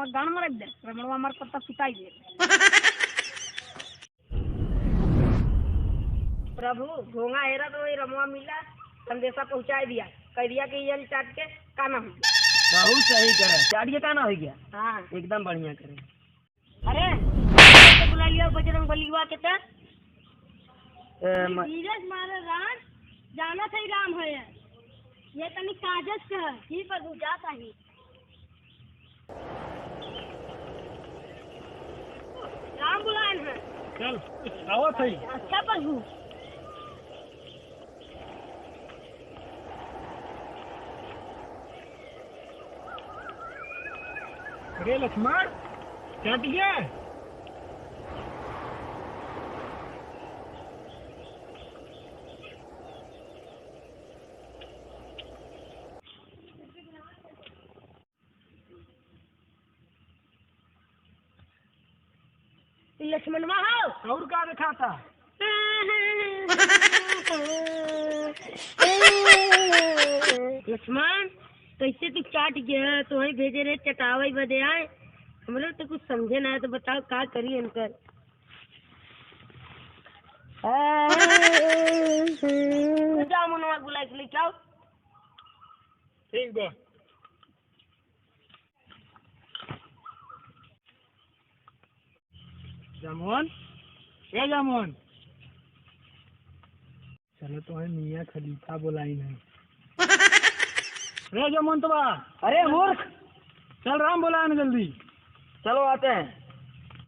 रमणवा गान में रख दे, रमणवा हमारे पत्ता पिटाई दे। प्रभु घोंगा हेरा तो वही रमवा मिला, संदेशा पहुंचा दिया, कह दिया कि ये चाट के काना हो गया। बहुत सही करे, चाट के काना हो गया। हाँ एकदम बढ़िया करे। अरे तो बुला लिया बजरंग बलिवा के तक धीरज मारे रान जाना था राम है ये तनी कागज का ही पर जाता ही राम बुलाए हैं। चल आओ सही। अच्छा प्रभु अरे लक्ष्मण चाट गया। लक्ष्मण हो और का देखा था। लक्ष्मण कैसे तू चाट गया तो वही भेजे रहे चटावे बदे आए हम लोग तो कुछ समझे ना है तो बताओ क्या करिए इनकर। जाओ मनवा बुला के लेके आओ। ठीक बा। जामुन ए जामुन चलो तो है मियाँ खलीफा बुलाई नहीं। रे जामुन तो बा। अरे मूर्ख, चल राम बुलाए ना जल्दी। चलो आते हैं।